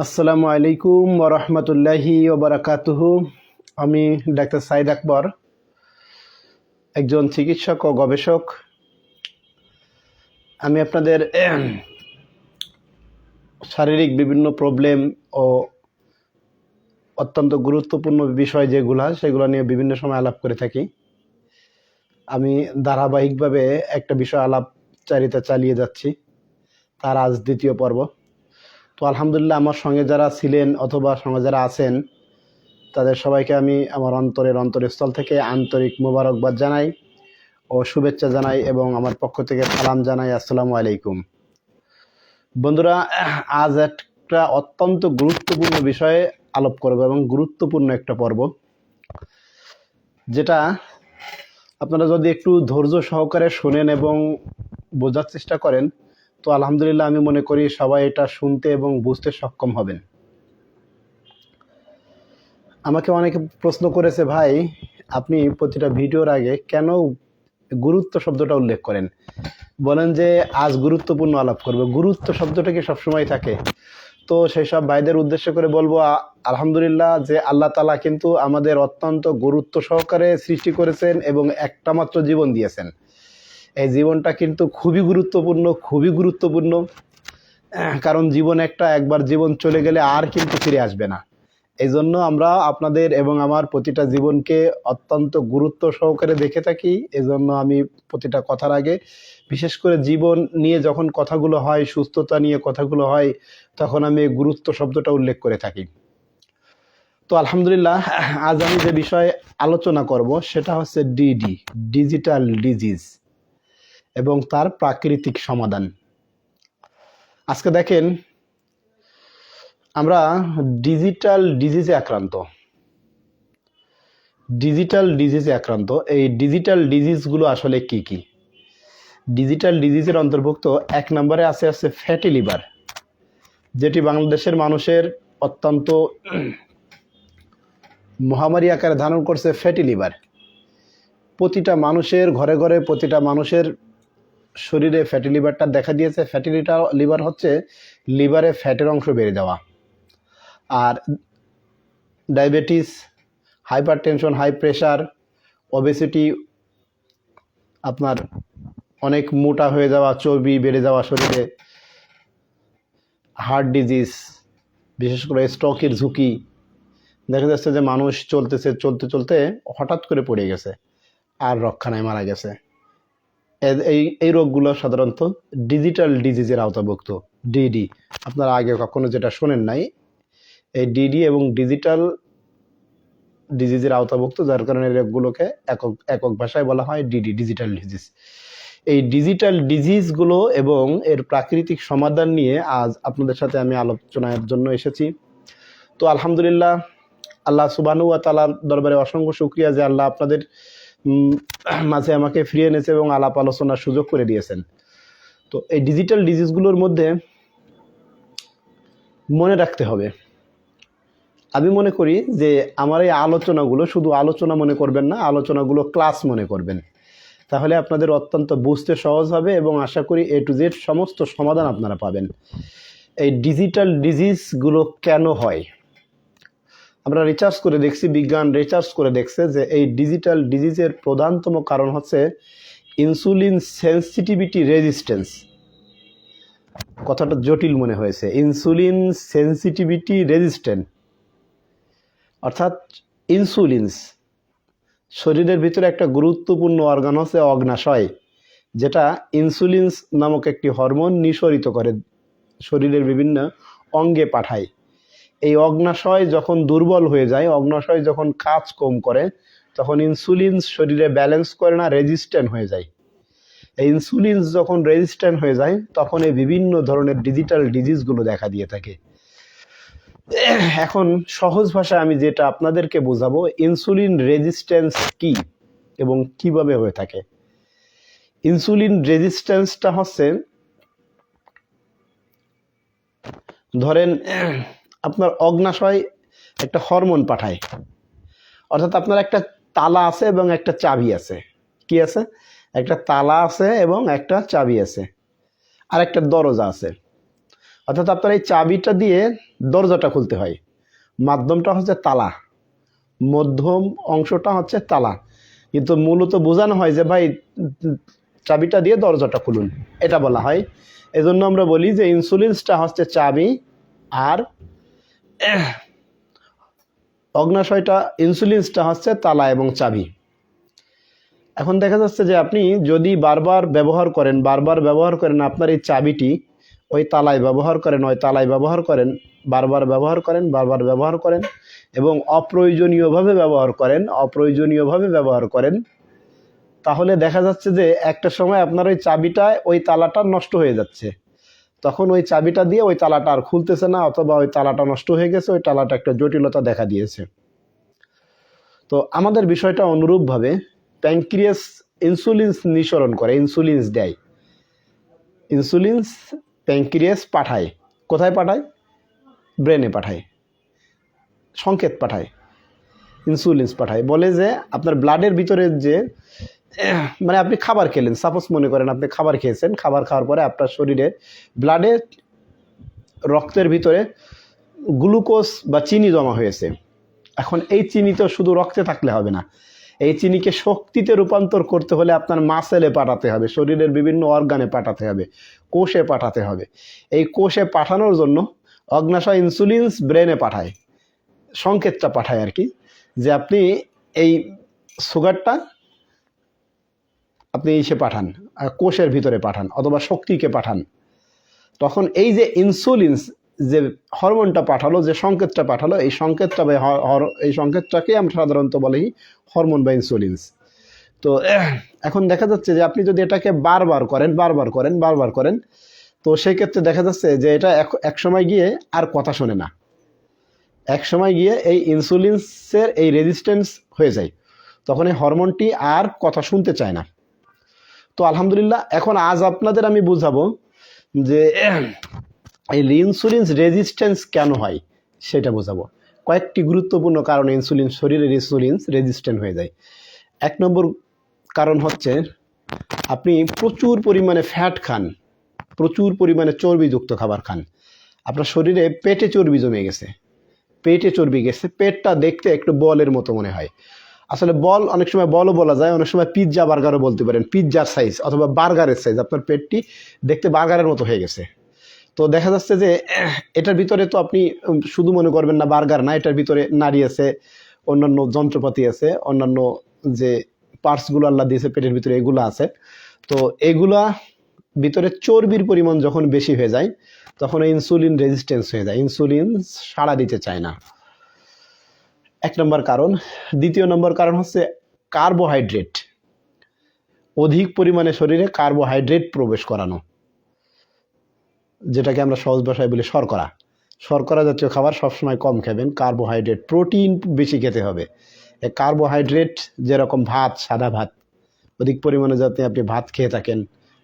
আসসালামু আলাইকুম ওয়া রাহমাতুল্লাহি ওয়া বারাকাতুহু। আমি ডাক্তার সাইদ আকবর, একজন চিকিৎসক ও গবেষক। আমি আপনাদের শারীরিক বিভিন্ন প্রবলেম ও অত্যন্ত গুরুত্বপূর্ণ বিষয় সেগুলো নিয়ে বিভিন্ন সময় আলাপ করে থাকি। আমি ধারাবাহিকভাবে একটা বিষয় আলাপচারিতা চালিয়ে যাচ্ছি, তার আজ দ্বিতীয় পর্ব। তো আলহামদুলিল্লাহ, আমার সঙ্গে যারা ছিলেন অথবা সঙ্গে যারা আছেন তাদের সবাইকে আমি আমার অন্তরস্থল থেকে আন্তরিক মোবারকবাদ জানাই ও শুভেচ্ছা জানাই এবং আমার পক্ষ থেকে সালাম জানাই। আসসালামু আলাইকুম। বন্ধুরা, আজ একটা অত্যন্ত গুরুত্বপূর্ণ বিষয়ে আলাপ করব এবং গুরুত্বপূর্ণ একটা পর্ব, যেটা আপনারা যদি একটু ধৈর্য সহকারে শোনেন এবং বোঝার চেষ্টা করেন তো আলহামদুলিল্লাহ আমি মনে করি সবাই এটা শুনতে এবং বুঝতে সক্ষম হবেন। আমাকে অনেকে প্রশ্ন করেছে, ভাই আপনি প্রতিটা ভিডিওর আগে কেন গুরুত্ব শব্দটা উল্লেখ করেন, বলেন যে আজ গুরুত্বপূর্ণ আলাপ করবে, গুরুত্ব শব্দটা কি সবসময় থাকে? তো সেই সব ভাইদের উদ্দেশ্য করে বলবো, আলহামদুলিল্লাহ যে আল্লাহ তাআলা কিন্তু আমাদের অত্যন্ত গুরুত্ব সহকারে সৃষ্টি করেছেন এবং একটা মাত্র জীবন দিয়েছেন। এই জীবনটা কিন্তু খুবই গুরুত্বপূর্ণ, কারণ একবার জীবন চলে গেলে আর কিন্তু ফিরে আসবে না। এই জন্য আমরা আপনাদের এবং আমার প্রতিটা জীবনকে অত্যন্ত গুরুত্ব সহকারে দেখে থাকি। এজন্য আমি প্রতিটা কথার আগে, বিশেষ করে জীবন নিয়ে যখন কথাগুলো হয়, সুস্থতা নিয়ে কথাগুলো হয়, তখন আমি গুরুত্ব শব্দটা উল্লেখ করে থাকি। তো আলহামদুলিল্লাহ, আজ আমি যে বিষয়ে আলোচনা করব সেটা হচ্ছে ডিজিটাল ডিজিজ এবং তার প্রাকৃতিক সমাধান। আজকে দেখেন, আমরা ডিজিটাল ডিজিজে আক্রান্ত। এই ডিজিটাল ডিজিজগুলো আসলে কি কি? ডিজিটাল ডিজিজের অন্তর্ভুক্ত এক নম্বরে আছে ফ্যাটি লিভার, যেটি বাংলাদেশের মানুষের অত্যন্ত মহামারী আকারে ধারণ করছে। ফ্যাটি লিভার প্রতিটা মানুষের ঘরে ঘরে, প্রতিটা মানুষের শরীরে ফ্যাটি লিভারটা দেখা দিয়েছে। ফ্যাটি লিভার হচ্ছে লিভারে ফ্যাটের অংশ বেড়ে যাওয়া। আর diabetes, hypertension, high pressure, obesity, আপনার অনেক মোটা হয়ে যাওয়া, চর্বি বেড়ে যাওয়া শরীরে, হার্ট ডিজিজ, বিশেষ করে স্ট্রোকের ঝুঁকি। দেখা যাচ্ছে যে মানুষ চলতে হঠাৎ করে পড়ে গেছে, আর রক্ষা নাই, মারা গেছে। এই রোগগুলো সাধারণত ডিজিটাল ডিজিজের আওতাভুক্ত। ডিডি আপনারা আগে কখনো যেটা শোনেন নাই, এই ডিডি এবং ডিজিটাল ডিজিজের আওতাভুক্ত, যার কারণে রোগগুলোকে একক ভাষায় বলা হয় ডিজিটাল ডিজিজ। এই ডিজিটাল ডিজিজগুলো এবং এর প্রাকৃতিক সমাধান নিয়ে আজ আপনাদের সাথে আমি আলোচনার জন্য এসেছি। তো আলহামদুলিল্লাহ, আল্লাহ সুবহানাহু ওয়া তাআলার দরবারে অসংখ্য শুকরিয়া যে আল্লাহ আপনাদের মাঝে আমাকে ফিরিয়ে এনেছে এবং আলাপ আলোচনার সুযোগ করে দিয়েছেন। তো এই ডিজিটাল ডিজিজগুলোর মধ্যে মনে রাখতে হবে, আমি মনে করি যে আমার এই আলোচনাগুলো শুধু আলোচনা মনে করবেন না, আলোচনাগুলো ক্লাস মনে করবেন। তাহলে আপনাদের অত্যন্ত বুঝতে সহজ হবে এবং আশা করি A to Z সমস্ত সমাধান আপনারা পাবেন। এই ডিজিটাল ডিজিজগুলো কেন হয়? আমরা রিসার্চ করে দেখছি, বিজ্ঞান রিসার্চ করে দেখছে যে এই ডিজিটাল ডিজিজের প্রধানতম কারণ হচ্ছে ইনসুলিন সেন্সিটিভিটি রেজিস্ট্যান্স। কথাটা জটিল মনে হয়েছে, ইনসুলিন সেন্সিটিভিটি রেজিস্ট্যান্ট, অর্থাৎ ইনসুলিন শরীরের ভিতরে একটা গুরুত্বপূর্ণ অর্গান হচ্ছে অগ্নাশয়, যেটা ইনসুলিন নামক একটি হরমোন নিঃসরিত করে শরীরের বিভিন্ন অঙ্গে পাঠায়। এই অগ্নাশয় যখন দুর্বল হয়ে যায়, অগ্নাশয় যখন কাজ কম করে, তখন ইনসুলিন শরীরে ব্যালেন্স করে না, রেজিস্ট্যান্ট হয়ে যায়। এই ইনসুলিন যখন রেজিস্ট্যান্ট হয়ে যায়, তখন এই বিভিন্ন ধরনের ডিজিটাল ডিজিজগুলো দেখা দিয়ে থাকে। এখন সহজ ভাষায় আমি যেটা আপনাদেরকে বোঝাবো, ইনসুলিন রেজিস্ট্যান্স কি এবং কিভাবে হয়ে থাকে। ইনসুলিন রেজিস্ট্যান্সটা হচ্ছে, ধরেন আপনার অগ্নাশয় একটা হরমোন পাঠায়, অর্থাৎ আপনার একটা তালা আছে এবং একটা চাবি আছে। কি আছে? একটা তালা আছে এবং একটা চাবি আছে, আর একটা দরজা আছে। অর্থাৎ আপনার এই চাবিটা দিয়ে দরজাটা খুলতে হয়। মাধ্যমটা হচ্ছে তালা, মধ্যম অংশটা হচ্ছে তালা, কিন্তু মূলত বোঝানো হয় যে ভাই চাবিটা দিয়ে দরজাটা খুলুন, এটা বলা হয়। এজন্য আমরা বলি যে ইনসুলিনসটা হচ্ছে চাবি আর অগ্নাশয়টা ইনসুলিনসটা হচ্ছে তালা এবং চাবি। এখন দেখা যাচ্ছে যে আপনি যদি বারবার ব্যবহার করেন আপনার এই চাবিটি ওই তালায় ব্যবহার করেন, বারবার ব্যবহার করেন এবং অপ্রয়োজনীয়ভাবে ব্যবহার করেন, তাহলে দেখা যাচ্ছে যে একটা সময় আপনার ওই চাবিটা ওই তালাটা নষ্ট হয়ে যাচ্ছে। তখন ওই চাবিটা দিয়ে ওই তালাটা আর খুলতেছে না, অথবা ওই তালাটা নষ্ট হয়ে গেছে, ওই তালাটা একটা জটিলতা দেখা দিয়েছে। তো আমাদের বিষয়টা অনুরূপভাবে, প্যানক্রিয়াস ইনসুলিনস নিঃসরণ করে, ইনসুলিনস দেয়, ইনসুলিনস প্যানক্রিয়াস পাঠায়। কোথায় পাঠায়? ব্রেনে পাঠায়, সংকেত পাঠায়, ইনসুলিনস পাঠায়। বলে যে আপনার ব্লাডের ভিতরে যে মানে আপনি খাবার খেলেন, সাপোজ মনে করেন আপনি খাবার খেয়েছেন, খাবার খাওয়ার পরে আপনার শরীরে ব্লাডে রক্তের ভিতরে গ্লুকোজ বা চিনি জমা হয়েছে। এখন এই চিনি তো শুধু রক্তে থাকলে হবে না, এই চিনিকে শক্তিতে রূপান্তর করতে হলে আপনার মাসেলে পাঠাতে হবে, শরীরের বিভিন্ন অর্গানে পাঠাতে হবে, কোষে পাঠাতে হবে। এই কোষে পাঠানোর জন্য অগ্নাশয় ইনসুলিনস ব্রেনে পাঠায়, সংকেতটা পাঠায় আর কি, যে আপনি এই সুগারটা আপনি এসে পাঠান, কোষের ভিতরে পাঠান অথবা শক্তিকে পাঠান। তখন এই যে ইনসুলিনস যে হরমোনটা পাঠালো, যে সংকেতটা পাঠালো, এই সংকেতটাকে আমরা সাধারণত বলি হরমোন বা ইনসুলিনস। তো এখন দেখা যাচ্ছে যে আপনি যদি এটাকে বারবার করেন, তো সেই ক্ষেত্রে দেখা যাচ্ছে যে এটা এক সময় গিয়ে আর কথা শোনে না, এক সময় গিয়ে এই ইনসুলিনসের এই রেজিস্ট্যান্স হয়ে যায়, তখন এই হরমোনটি আর কথা শুনতে চায় না। তো আলহামদুলিল্লাহ, এখন আজ আপনাদের আমি বুঝাবো যে এই ইনসুলিন রেজিস্ট্যান্স কেন হয় সেটা বোঝাবো। কয়েকটি গুরুত্বপূর্ণ কারণে শরীরের ইনসুলিন রেজিস্ট্যান্ট হয়ে যায়। 1 নম্বর কারণ হচ্ছে আপনি প্রচুর পরিমাণে ফ্যাট খান, প্রচুর পরিমাণে চর্বিযুক্ত খাবার খান। আপনার শরীরে পেটে চর্বি জমে গেছে, পেটটা দেখতে একটু বলের মতো মনে হয়। আসলে বল অনেক সময় বলও বলা যায়, অনেক সময় পিৎজা বার্গারও বলতে পারেন, পিৎজার সাইজ অথবা বার্গারের সাইজ, আপনার পেটটি দেখতে বার্গারের মতো হয়ে গেছে। তো দেখা যাচ্ছে যে এটার ভিতরে তো আপনি শুধু মনে করবেন না বার্গার না, এটার ভিতরে নাড়ি আছে, অন্যান্য যন্ত্রপাতি আছে, অন্যান্য যে পার্টসগুলো আল্লাহ দিয়েছে পেটের ভিতরে এগুলো আছে। তো এগুলা ভিতরে চর্বির পরিমাণ যখন বেশি হয়ে যায় তখন ইনসুলিন রেজিস্ট্যান্স হয়ে যায়, ইনসুলিন সাড়া দিতে চায় না। 1 নম্বর কারণ। 2 নম্বর কারণ হচ্ছে কার্বোহাইড্রেট, অধিক পরিমাণে শরীরে কার্বোহাইড্রেট প্রবেশ করানো, যেটাকে আমরা সহজ ভাষায় বলি শর্করা জাতীয় খাবার সবসময় কম খাবেন। কার্বোহাইড্রেট, প্রোটিন বেশি খেতে হবে। এই কার্বোহাইড্রেট যেরকম ভাত, সাদা ভাত, অধিক পরিমাণে যাতে আপনি ভাত খেয়ে থাকেন,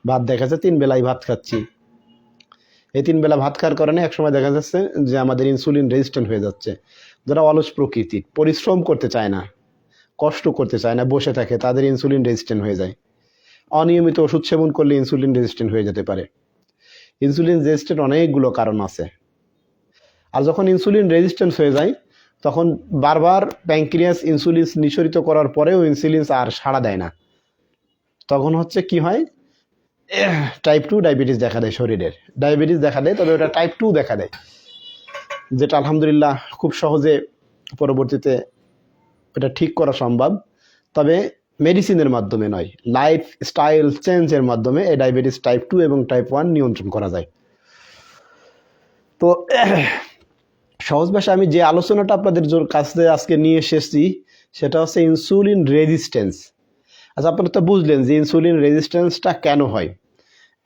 ভাত দেখা যাচ্ছে 3 বেলায় ভাত খাচ্ছি, এই 3 বেলা ভাত খাওয়ার কারণে একসময় দেখা যাচ্ছে যে আমাদের ইনসুলিন রেজিস্ট্যান্ট হয়ে যাচ্ছে। যারা অলস প্রকৃতির, পরিশ্রম করতে চায় না, কষ্ট করতে চায় না, বসে থাকে, তাদের ইনসুলিন রেজিস্ট্যান্ট হয়ে যায়। অনিয়মিত ওষুধ সেবন করলে ইনসুলিন রেজিস্ট্যান্ট হয়ে যেতে পারে। ইনসুলিন রেজিস্ট্যান্ট অনেকগুলো কারণ আছে। আর যখন ইনসুলিন রেজিস্ট্যান্স হয়ে যায় তখন বারবার প্যানক্রিয়াস ইনসুলিন নিঃসরিত করার পরেও ইনসুলিন আর সাড়া দেয় না, তখন হচ্ছে কি হয়, টাইপ 2 ডায়াবেটিস দেখা দেয়, শরীরের ডায়াবেটিস দেখা দেয়, তবে ওটা টাইপ 2 দেখা দেয়, যেটা আলহামদুলিল্লাহ খুব সহজে পরবর্তীতে এটা ঠিক করা সম্ভব। তবে মেডিসিনের মাধ্যমে নয়, লাইফ স্টাইল চেঞ্জের মাধ্যমে এই ডায়াবেটিস টাইপ 2 এবং টাইপ 1 নিয়ন্ত্রণ করা যায়। তো সহজ ভাষায় আমি যে আলোচনাটা আপনাদের কাছে আজকে নিয়ে এসেছি সেটা হচ্ছে ইনসুলিন রেজিস্ট্যান্স। আচ্ছা, আপনারা তো বুঝলেন যে ইনসুলিন রেজিস্ট্যান্সটা কেন হয়।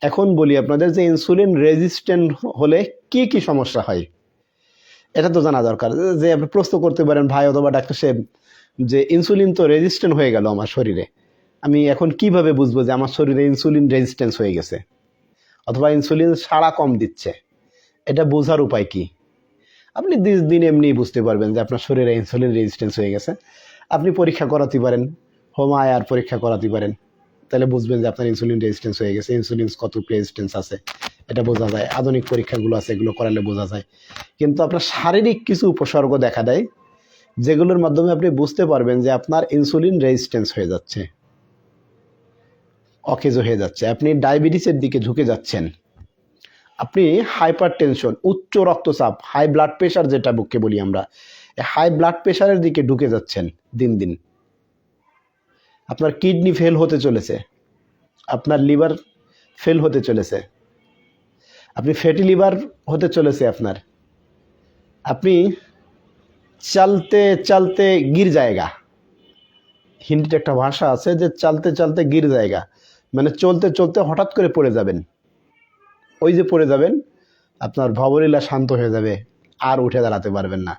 এখন বলি আপনাদের যে ইনসুলিন রেজিস্ট্যান্ট হলে কি কি সমস্যা হয়, এটা তো জানা দরকার। যে আপনি প্রশ্ন করতে পারেন, ভাই অথবা ডাক্তার সাহেব, যে ইনসুলিন তো রেজিস্ট্যান্ট হয়ে গেল আমার শরীরে, আমি এখন কিভাবে বুঝবো যে আমার শরীরে ইনসুলিন রেজিস্ট্যান্স হয়ে গেছে অথবা ইনসুলিন সাড়া কম দিচ্ছে? এটা বোঝার উপায় কি? আপনি দিন এমনি বুঝতে পারবেন যে আপনার শরীরে ইনসুলিন রেজিস্ট্যান্স হয়ে গেছে। আপনি পরীক্ষা করাতে পারেন, হোম আয়ার পরীক্ষা করাতে পারেন, তাহলে বুঝবেন যে আপনার ইনসুলিন রেজিস্ট্যান্স হয়ে গেছে, ইনসুলিন কত রেজিস্ট্যান্স আছে। এটা বোঝা যায়, আধুনিক পরীক্ষাগুলো আছে এগুলো করালে বোঝা যায়। কিন্তু আপনার শারীরিক কিছু উপসর্গ দেখা দেয় যেগুলোর মাধ্যমে আপনি বুঝতে পারবেন যে আপনার ইনসুলিন রেজিস্ট্যান্স হয়ে যাচ্ছে, অকেজো হয়ে যাচ্ছে, আপনি ডায়াবেটিসের দিকে ঝুঁকে যাচ্ছেন, আপনি হাইপার টেনশন, উচ্চ রক্তচাপ, হাই ব্লাড প্রেশার যেটা বুকে বলি আমরা, হাই ব্লাড প্রেশারের দিকে ঢুকে যাচ্ছেন দিন দিন। আপনার কিডনি ফেল হতে চলেছে, আপনার লিভার ফেল হতে চলেছে, আপনি ফ্যাটি লিভার হতে চলেছে আপনার, আপনি চলতে চলতে গির জায়গা। হিন্দিতে একটা ভাষা আছে যে চলতে চলতে গির জায়গা, মানে চলতে চলতে হঠাৎ করে পড়ে যাবেন। ওই যে পড়ে যাবেন, আপনার ভবলীলা শান্ত হয়ে যাবে, আর উঠে দাঁড়াতে পারবেন না।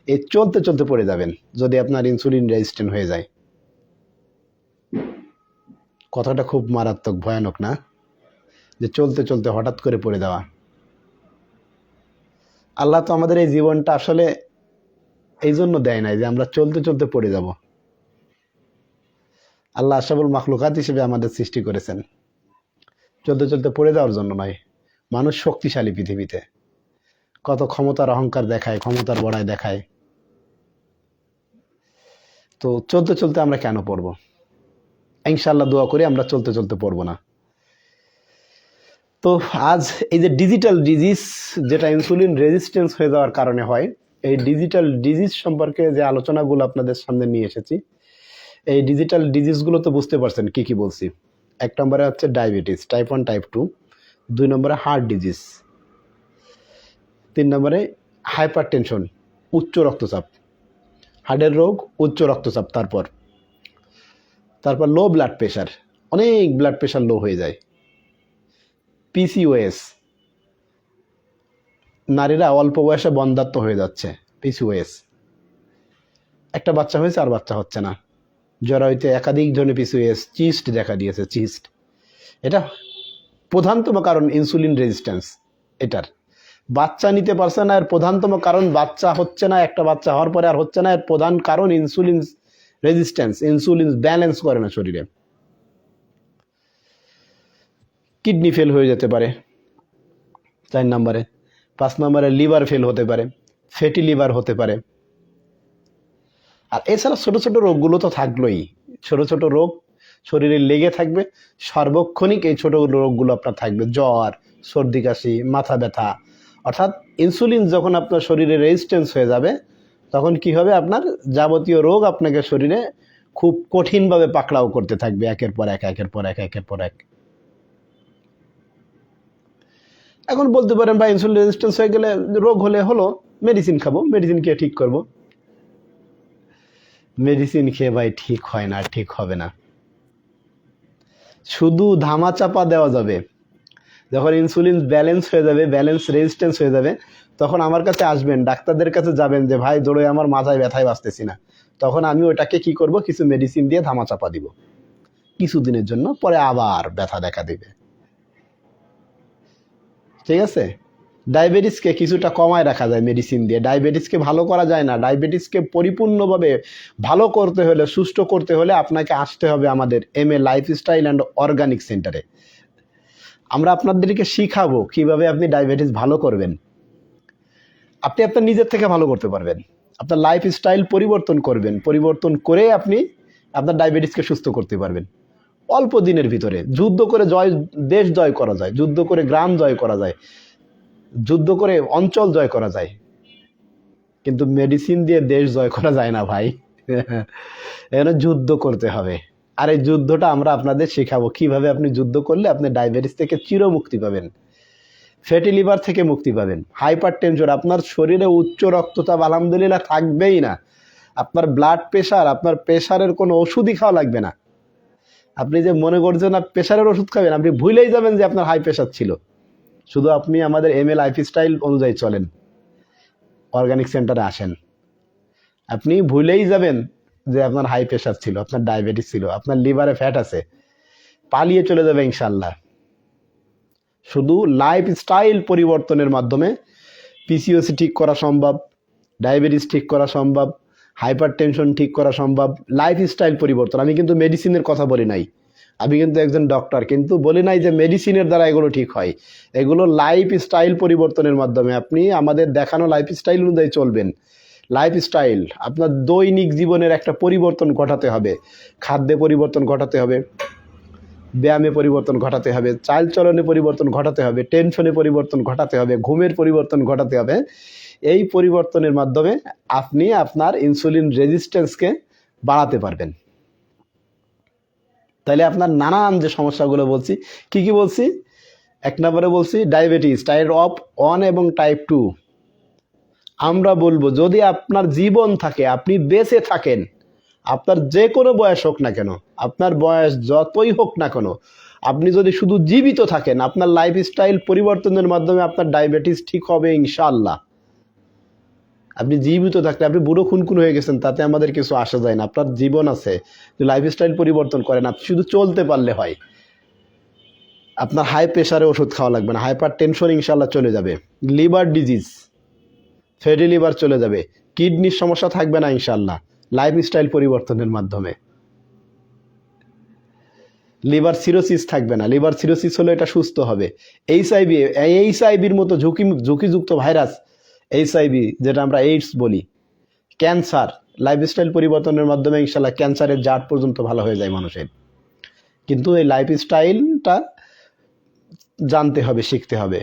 এই চলতে চলতে পড়ে যাবেন যদি আপনার ইনসুলিন রেজিস্ট্যান্ট হয়ে যায়। কথাটা খুব মারাত্মক, ভয়ানক না? যে চলতে চলতে হঠাৎ করে পড়ে যাওয়া। আল্লাহ তো আমাদের এই জীবনটা আসলে এই জন্য দেয় নাই যে আমরা চলতে চলতে পড়ে যাব। আল্লাহ আশরাফুল মাখলুকাত হিসেবে আমাদের সৃষ্টি করেছেন চলতে চলতে পড়ে যাওয়ার জন্য নয়। মানুষ শক্তিশালী পৃথিবীতে, কত ক্ষমতার অহংকার দেখায়, ক্ষমতার বড়াই দেখায়, তো চলতে চলতে আমরা কেন পড়বো? ইনশাআল্লাহ দোয়া করি আমরা চলতে চলতে পড়বো না। তো আজ এই যে ডিজিটাল ডিজিজ, যেটা ইনসুলিন রেজিস্ট্যান্স হয়ে যাওয়ার কারণে হয়, এই ডিজিটাল ডিজিজ সম্পর্কে যে আলোচনাগুলো আপনাদের সামনে নিয়ে এসেছি, এই ডিজিটাল ডিজিজগুলো তো বুঝতে পারছেন কি কি বলছি। 1 নম্বরে হচ্ছে ডায়াবেটিস টাইপ 1 টাইপ 2, 2 নম্বরে হার্ট ডিজিজ, 3 নম্বরে হাইপার টেনশন, উচ্চ রক্তচাপ, হার্টের রোগ, উচ্চ রক্তচাপ, তারপর লো ব্লাড প্রেশার, অনেক ব্লাড প্রেশার লো হয়ে যায়, পিসিওএস, নারীরা অল্প বয়সে বন্ধ্যাত্ব হয়ে যাচ্ছে, পিসিওএস, একটা বাচ্চা হয়েছে আর বাচ্চা হচ্ছে না, জরায়ুতে একাধিক জনের পিসিওএস, চিস্ট দেখা দিয়েছে, চিস্ট। এটা প্রধানতম কারণ ইনসুলিন রেজিস্ট্যান্স। এটার বাচ্চা নিতে পারছে না, এর প্রধানতম কারণ বাচ্চা হচ্ছে না, একটা বাচ্চা হওয়ার পরে আর হচ্ছে না, এর প্রধান কারণ ইনসুলিন রেজিস্ট্যান্স, ইনসুলিন ব্যালেন্স করে না শরীরে। কিডনি ফেল হয়ে যেতে পারে 4 নম্বরে, 5 নম্বরে লিভার ফেল হতে পারে, ফ্যাটি লিভার হতে পারে। আর এছাড়া ছোট ছোট রোগগুলো তো থাকলোই, ছোট ছোট রোগ শরীরে লেগে থাকবে সার্বক্ষণিক, এই ছোট রোগগুলো আপনার থাকবে, জ্বর, সর্দি কাশি, মাথা ব্যথা। অর্থাৎ ইনসুলিন যখন আপনার শরীরে রেজিস্ট্যান্স হয়ে যাবে, তখন কি হবে, আপনার যাবতীয় রোগ আপনাকে শরীরে খুব কঠিনভাবে পাকড়াও করতে থাকবে, একের পর এক, একের পর এক, একের পর এক। এখন বলতে পারেন ভাই ইনসুলিন রেজিস্ট্যান্স হয়ে গেলে, রোগ হলে হলো, মেডিসিন খাবো, মেডিসিন খেয়ে ঠিক করব। মেডিসিন খেয়ে ভাই ঠিক হয় না, ঠিক হবে না। শুধু ধামাচাপা দেওয়া যাবে যখন ইনসুলিন ব্যালেন্স হয়ে যাবে, ব্যালেন্স রেজিস্ট্যান্স হয়ে যাবে, তখন আমার কাছে আসবেন, ডাক্তারদের কাছে যাবেন যে ভাই দৌড়ে আমার মাথায় ব্যথায় বাঁচতেছি না। তখন আমি ওটাকে কি করব, কিছু মেডিসিন দিয়ে ধামাচাপা দিব কিছুদিনের জন্য, পরে আবার ব্যথা দেখা দেবে। ঠিক আছে? ডায়াবেটিসকে কিছুটা কমায় রাখা যায় মেডিসিন দিয়ে, ডায়াবেটিসকে ভালো করা যায় না। ডায়াবেটিসকে পরিপূর্ণভাবে ভালো করতে হলে, সুস্থ করতে হলে আপনাকে আসতে হবে আমাদের MA লাইফস্টাইল অ্যান্ড অর্গানিক সেন্টারে। আমরা আপনাদেরকে শিখাবো কিভাবে আপনি ডায়াবেটিস ভালো করবেন। আপনি আপনার নিজের থেকে ভালো করতে পারবেন, আপনার লাইফস্টাইল পরিবর্তন করবেন, পরিবর্তন করে আপনি আপনার ডায়াবেটিসকে সুস্থ করতে পারবেন অল্প দিনের ভিতরে। যুদ্ধ করে দেশ জয় করা যায়, যুদ্ধ করে গ্রাম জয় করা যায়, যুদ্ধ করে অঞ্চল জয় করা যায়, কিন্তু মেডিসিন দিয়ে দেশ জয় করা যায় না ভাই। এখানে যুদ্ধ করতে হবে। আর এই যুদ্ধটা আমরা আপনাদের শেখাবো কিভাবে আপনি যুদ্ধ করলে আপনি ডায়াবেটিস থেকে চিরমুক্তি পাবেন, ফ্যাটি লিভার থেকে মুক্তি পাবেন, হাইপার টেনশন, আপনার শরীরে উচ্চ রক্তচাপ আলহামদুলিল্লাহ থাকবেই না, আপনার ব্লাড প্রেশার, আপনার প্রেশারের কোনো ওষুধই খাওয়া লাগবে না। আপনি যে মনে করছেন না প্রেশারের ওষুধ খাবেন, আপনি ভুলেই যাবেন যে আপনার হাই প্রেশার ছিল। শুধু আপনি আমাদের MA লাইফস্টাইল অনুযায়ী চলেন, অর্গানিক সেন্টারে আসেন, আপনি ভুলেই যাবেন যে আপনার হাই প্রেশার ছিল, আপনার ডায়াবেটিস ছিল, আপনার লিভারে ফ্যাট আছে, পালিয়ে চলে যাবে ইনশাল্লাহ। শুধু লাইফস্টাইল পরিবর্তনের মাধ্যমে PCOS ঠিক করা সম্ভব, ডায়াবেটিস ঠিক করা সম্ভব, হাইপার টেনশন ঠিক করা সম্ভব। লাইফস্টাইল পরিবর্তন, আমি কিন্তু মেডিসিনের কথা বলি নাই, আমি কিন্তু একজন ডক্টর, কিন্তু বলি নাই যে মেডিসিনের দ্বারা এগুলো ঠিক হয়। এগুলো লাইফ স্টাইল পরিবর্তনের মাধ্যমে, আপনি আমাদের দেখানো লাইফ স্টাইল অনুযায়ী চলবেন। লাইফ স্টাইল, আপনার দৈনিক জীবনের একটা পরিবর্তন ঘটাতে হবে, খাদ্যে পরিবর্তন ঘটাতে হবে, ব্যায়ামে পরিবর্তন ঘটাতে হবে, চালচলনে পরিবর্তন ঘটাতে হবে, টেনশনে পরিবর্তন ঘটাতে হবে, ঘুমের পরিবর্তন ঘটাতে হবে। এই পরিবর্তনের মাধ্যমে আপনি আপনার ইনসুলিন রেজিস্ট্যান্সকে বাড়াতে পারবেন। তাইলে আপনার নানান যে সমস্যাগুলো বলছি, কি কি বলছি? 1 নম্বরে বলছি ডায়াবেটিস টাইপ 1 এবং টাইপ 2। আমরা বলবো যদি আপনার জীবন থাকে, আপনি বেঁচে থাকেন, আপনার যে কোনো বয়স হোক না কেন, আপনার বয়স যতই হোক না কেন, আপনি যদি শুধু জীবিত থাকেন, আপনার লাইফস্টাইল পরিবর্তনের মাধ্যমে আপনার ডায়াবেটিস ঠিক হবে ইনশাআল্লাহ। আপনি জীবিত থাকলে, আপনি বুড়ো খুনখুন হয়ে গেছেন, তাতে আমাদের কিছু আসা যায় না। আপনার জীবন আছে, লাইফস্টাইল পরিবর্তন করেন, আপনি শুধু চলতে পারলে হয়। আপনার হাই প্রেশারে ওষুধ খাওয়া লাগবে না, হাইপার টেনশন ইনশাআল্লাহ চলে যাবে, লিভার ডিজিজ, ফ্যাটি লিভার চলে যাবে, কিডনির সমস্যা থাকবে না ইনশাআল্লাহ লাইফস্টাইল পরিবর্তনের মাধ্যমে। লিভার সিরোসিস থাকবে না, লিভার সিরোসিস হলে এটা সুস্থ হবে। এইচআইভির মতো ঝুঁকিযুক্ত ভাইরাস, এইচআইভি যেটা আমরা এইডস বলি, ক্যান্সার, লাইফস্টাইল পরিবর্তনের মাধ্যমে ইনশাআল্লাহ ক্যান্সারের জাত পর্যন্ত ভালো হয়ে যায় মানুষের। কিন্তু এই লাইফস্টাইলটা জানতে হবে, শিখতে হবে।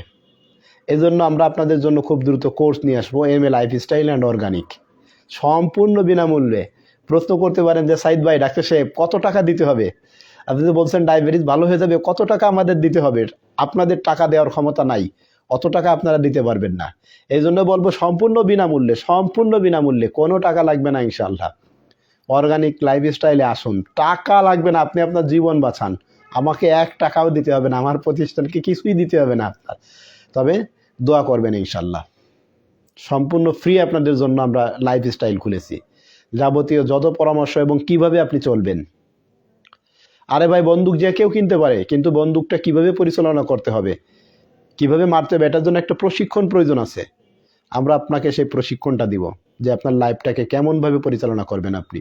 এজন্য আমরা আপনাদের জন্য খুব দ্রুত কোর্স নিয়ে আসবো, MA লাইফস্টাইল অ্যান্ড অর্গানিক, সম্পূর্ণ বিনামূল্যে। প্রশ্ন করতে পারেন যে সাইদ ভাই, ডাক্তার সাহেব কত টাকা দিতে হবে? আপনি তো বলছেন ডায়াবেটিস ভালো হয়ে যাবে, কত টাকা আমাদের দিতে হবে? আপনাদের টাকা দেওয়ার ক্ষমতা নাই, অত টাকা আপনারা দিতে পারবেন না। এই জন্য বলবো সম্পূর্ণ বিনামূল্যে, সম্পূর্ণ বিনামূল্যে, কোনো টাকা লাগবে না ইনশাআল্লাহ। অর্গানিক লাইফস্টাইলে আসুন, টাকা লাগবে না, আপনি আপনার জীবন বাঁচান। আমাকে 1 টাকাও দিতে হবে না, আমার প্রতিষ্ঠানকে কিছুই দিতে হবে না আপনার, তবে দোয়া করবেন ইনশাআল্লাহ। সম্পূর্ণ ফ্রি আপনাদের জন্য আমরা লাইফস্টাইল খুলেছি, যাবতীয় যত পরামর্শ এবং কিভাবে আপনি চলবেন। আরে ভাই, বন্দুক যে কেউ কিনতে পারে, কিন্তু বন্দুকটা কিভাবে পরিচালনা করতে হবে, কিভাবে মারতে হবে, এটার জন্য একটা প্রশিক্ষণ প্রয়োজন আছে। আমরা আপনাকে সেই প্রশিক্ষণটা দিব, যে আপনার লাইফটাকে কেমনভাবে পরিচালনা করবেন আপনি।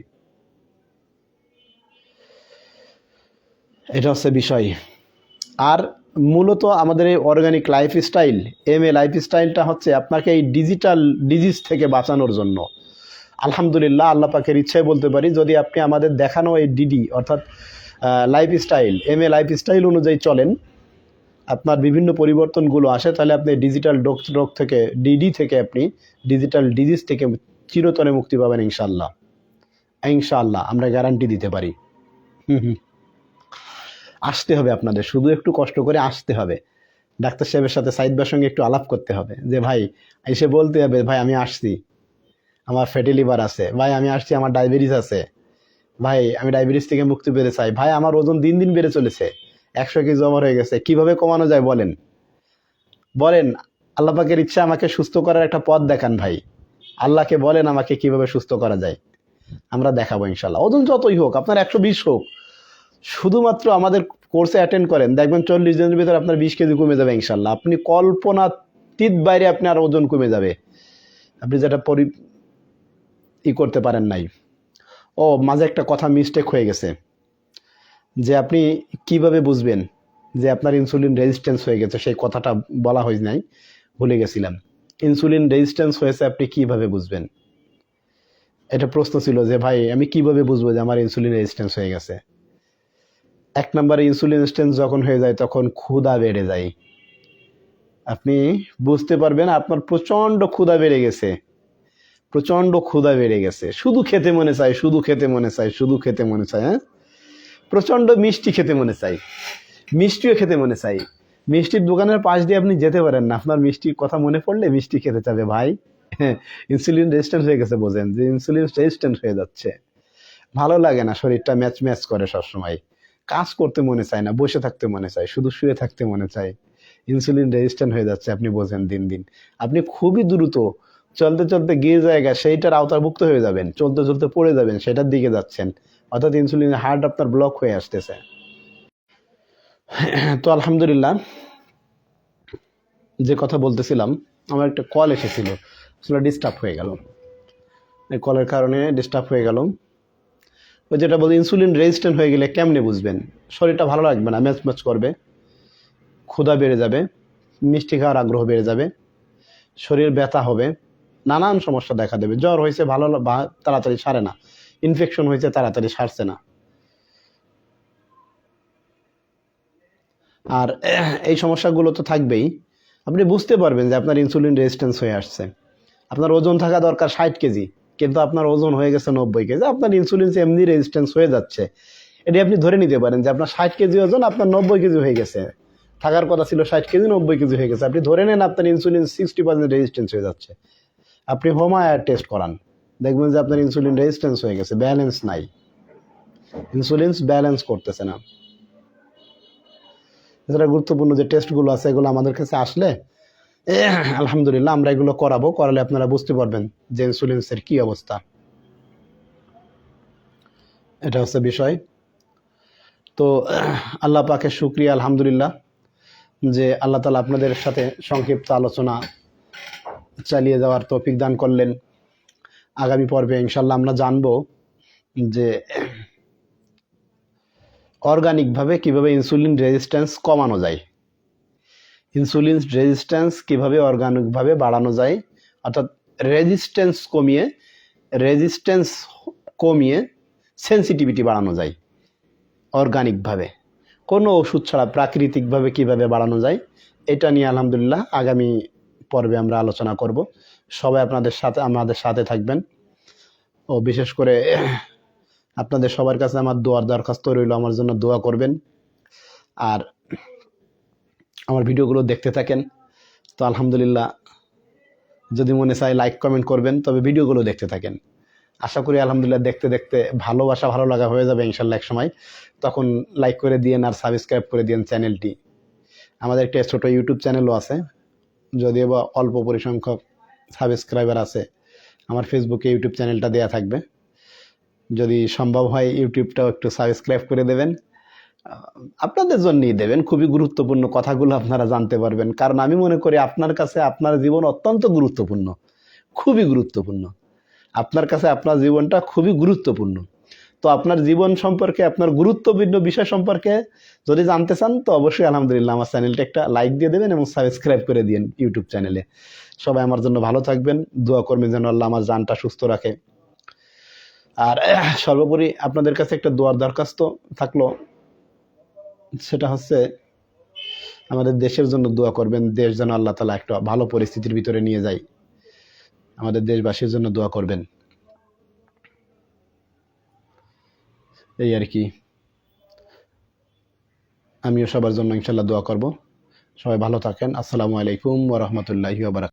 এটা হচ্ছে বিষয়। আর মূলত আমাদের এই অর্গানিক লাইফস্টাইল, MA লাইফস্টাইলটা হচ্ছে আপনাকে এই ডিজিটাল ডিজিজ থেকে বাঁচানোর জন্য। আলহামদুলিল্লাহ, আল্লাহ পাকের ইচ্ছায় বলতে পারি, যদি আপনি আমাদের দেখানো এই ডিডি অর্থাৎ লাইফস্টাইল, MA লাইফস্টাইল অনুযায়ী চলেন, আপনার বিভিন্ন পরিবর্তনগুলো আসে, তাহলে আপনি ডিজিটাল রোগ থেকে, ডিডি থেকে, আপনি ডিজিটাল ডিজিজ থেকে চিরতরে মুক্তি পাবেন ইনশাআল্লাহ। ইনশাআল্লাহ আমরা গ্যারান্টি দিতে পারি। আসতে হবে আপনাদের, শুধু একটু কষ্ট করে আসতে হবে। ডাক্তার সাহেবের সাথে সাইদ ভাইয়ের সঙ্গে একটু আলাপ করতে হবে, যে ভাই এসে বলতে হবে, ভাই আমি আসছি, আমার ফ্যাটি লিভার আছে, ভাই আমি আসছি, আমার ডায়াবেটিস আছে, ভাই আমি ডায়াবেটিস থেকে মুক্তি পেতে চাই, ভাই আমার ওজন দিন দিন বেড়ে চলেছে, 100 কেজি ওভার হয়ে গেছে, কিভাবে কমানো যায় বলেন, বলেন। আল্লাহ পাকের ইচ্ছা, আমাকে সুস্থ করার একটা পথ দেখান ভাই, আল্লাহকে বলেন আমাকে কিভাবে সুস্থ করা যায়, আমরা দেখাবো ইনশাল্লাহ। ওজন যতই হোক, আপনার 120 হোক, শুধুমাত্র আমাদের কোর্সে অ্যাটেন্ড করেন, দেখবেন 40 দিনের ভিতরে আপনার 20 কেজি কমে যাবে ইনশাল্লাহ। আপনি কল্পনাতীত বাইরে আপনার ওজন কমে যাবে, আপনি যেটা করতে পারেন নাই। ও মাঝে একটা কথা মিস্টেক হয়ে গেছে, যে আপনি কিভাবে বুঝবেন যে আপনার ইনসুলিন রেজিস্ট্যান্স হয়ে গেছে, সেই কথাটা বলা হয় নাই, ভুলে গেছিলাম। ইনসুলিন রেজিস্ট্যান্স হয়েছে আপনি কিভাবে বুঝবেন, এটা প্রশ্ন ছিল, যে ভাই আমি কিভাবে বুঝবো যে আমার ইনসুলিন রেজিস্ট্যান্স হয়ে গেছে। 1 নম্বরে ইনসুলিন রেজিস্ট্যান্স যখন হয়ে যায়, তখন ক্ষুধা বেড়ে যায়। আপনি বুঝতে পারবেন আপনার প্রচণ্ড ক্ষুধা বেড়ে গেছে, প্রচণ্ড ক্ষুধা বেড়ে গেছে, শুধু খেতে মনে চায়, শুধু খেতে মনে চায়, শুধু খেতে মনে চায়। হ্যাঁ, প্রচণ্ড মিষ্টি খেতে মনে চাই, মিষ্টিও খেতে মনে চাই। মিষ্টির দোকানের পাশ দিয়ে আপনি যেতে পারেন না, আপনার মিষ্টির কথা মনে পড়লে মিষ্টি খেতে চাবে। ভাই ইনসুলিন রেজিস্ট্যান্ট হয়ে গেছে, বোঝেন যে ইনসুলিন রেজিস্ট্যান্ট হয়ে যাচ্ছে। ভালো লাগে না, শরীরটা ম্যাচ ম্যাচ করে, সবসময় কাজ করতে মনে চায় না, বসে থাকতে মনে চায়, শুধু শুয়ে থাকতে মনে চায়। ইনসুলিন রেজিস্ট্যান্ট হয়ে যাচ্ছে, আপনি বোঝেন দিন দিন। আপনি খুবই দ্রুত চলতে চলতে গিয়ে জায়গা সেইটার আওতাভুক্ত হয়ে যাবেন, চলতে চলতে পড়ে যাবেন, সেটার দিকে যাচ্ছেন, অর্থাৎ ইনসুলিনের হার্ট আপনার ব্লক হয়ে আসতেছে। তো আলহামদুলিল্লাহ, যে কথা বলতেছিলাম, আমার একটা কল এসেছিল, আসলে ডিস্টার্ব হয়ে গেল, এই কলের কারণে ডিস্টার্ব হয়ে গেল। ওই যেটা বলি ইনসুলিন রেজিস্ট্যান্ট হয়ে গেলে কেমনে বুঝবেন? শরীরটা ভালো লাগবে না, ম্যাচ করবে, ক্ষুধা বেড়ে যাবে, মিষ্টি খাওয়ার আগ্রহ বেড়ে যাবে, শরীর ব্যথা হবে, নানান সমস্যা দেখা দেবে। জ্বর হয়েছে তাড়াতাড়ি সারে না, ইনফেকশন হয়েছে তাড়াতাড়ি সারছে না। আর এই সমস্যাগুলো তো থাকবেই। আপনি বুঝতে পারবেন যে আপনার ইনসুলিন রেজিস্ট্যান্স হয়ে আসছে। আপনার ওজন থাকা দরকার 60 কেজি, কিন্তু আপনার ওজন হয়ে গেছে 90 কেজি। আপনার ইনসুলিন এমনি রেজিস্ট্যান্স হয়ে যাচ্ছে। এটি আপনি ধরে নিতে পারেন যে আপনার 60 কেজি ওজন, আপনার 90 কেজি হয়ে গেছে। থাকার কথা ছিল 60 কেজি, 90 কেজি হয়ে গেছে। আপনি ধরে নেন আপনার ইনসুলিন 60% রেজিস্ট্যান্স হয়ে যাচ্ছে। আপনি হোমায়ার টেস্ট করান, দেখবেন যে আপনার ইনসুলিন রেজিস্ট্যান্স হয়ে গেছে, ব্যালেন্স নাই, ইনসুলিন ব্যালেন্স করতেছে না। এছাড়া গুরুত্বপূর্ণ যে টেস্টগুলো আছে এগুলো আমাদের কাছে আসলে আলহামদুলিল্লাহ আমরা এগুলো করালে আপনারা বুঝতে পারবেন যে ইনসুলিন্সের কি অবস্থা। এটা হচ্ছে বিষয়। তো আল্লাহ পাকের শুকরিয়া, আলহামদুলিল্লাহ, যে আল্লাহ তাআলা আপনাদের সাথে সংক্ষিপ্ত আলোচনা চালিয়ে যাওয়ার তৌফিক দান করলেন। আগামী পর্বে ইনশাল্লাহ আমরা জানবো যে অর্গানিকভাবে কিভাবে ইনসুলিন রেজিস্ট্যান্স কমানো যায়, ইনসুলিন রেজিস্ট্যান্স কিভাবে অর্গানিকভাবে বাড়ানো যায়, অর্থাৎ রেজিস্ট্যান্স কমিয়ে সেন্সিটিভিটি বাড়ানো যায় অর্গানিকভাবে, কোনো ওষুধ ছাড়া প্রাকৃতিকভাবে কিভাবে বাড়ানো যায়, এটা নিয়ে আলহামদুলিল্লাহ আগামী পর্বে আমরা আলোচনা করব। সবাই আমাদের সাথে থাকবেন। ও বিশেষ করে আপনাদের সবার কাছে আমার দোয়ার দরখাস্ত রইল, আমার জন্য দোয়া করবেন। আর আমার ভিডিওগুলো দেখতে থাকেন। তো আলহামদুলিল্লাহ, যদি মনে চায় লাইক কমেন্ট করবেন, তবে ভিডিওগুলো দেখতে থাকেন। আশা করি আলহামদুলিল্লাহ দেখতে দেখতে ভালো লাগা হয়ে যাবে ইনশাল্লাহ এক সময়। তখন লাইক করে দিয়েন আর সাবস্ক্রাইব করে দিয়েন চ্যানেলটি। আমাদের একটা ছোটো ইউটিউব চ্যানেলও আছে, যদিও বা অল্প পরিসংখ্যক সাবস্ক্রাইবার আছে। আমার ফেসবুকে ইউটিউব চ্যানেলটা দেয়া থাকবে, যদি সম্ভব হয় ইউটিউবটাও একটু সাবস্ক্রাইব করে দেবেন। আপনাদের জন্যই দেবেন, খুবই গুরুত্বপূর্ণ কথাগুলো আপনারা জানতে পারবেন। কারণ আমি মনে করি আপনার কাছে আপনার জীবন অত্যন্ত গুরুত্বপূর্ণ, খুবই গুরুত্বপূর্ণ। আপনার কাছে আপনার জীবনটা খুবই গুরুত্বপূর্ণ। তো আপনার জীবন সম্পর্কে, আপনার গুরুত্বপূর্ণ বিষয় সম্পর্কে যদি জানতে চান, তো অবশ্যই আলহামদুলিল্লাহ আমার চ্যানেলটা একটা লাইক দিয়ে দেবেন এবং সাবস্ক্রাইব করে দিন ইউটিউব চ্যানেলে। সবাই আমার জন্য ভালো থাকবেন, দোয়া করবেন যেন আল্লাহ আমার জানটা সুস্থ রাখে। আর সর্বোপরি আপনাদের কাছে একটা দোয়ার দরখাস্ত থাকলো, সেটা হচ্ছে আমাদের দেশের জন্য দোয়া করবেন। দেশ যেন আল্লাহ তাআলা একটা ভালো পরিস্থিতির ভিতরে নিয়ে যায়। আমাদের দেশবাসীর জন্য দোয়া করবেন, এই আর কি। আমিও সবার জন্য ইনশাল্লাহ দোয়া করব। সবাই ভালো থাকেন। আসসালামু আলাইকুম ওয়া রাহমাতুল্লাহি ওয়া বারাকাতুহু।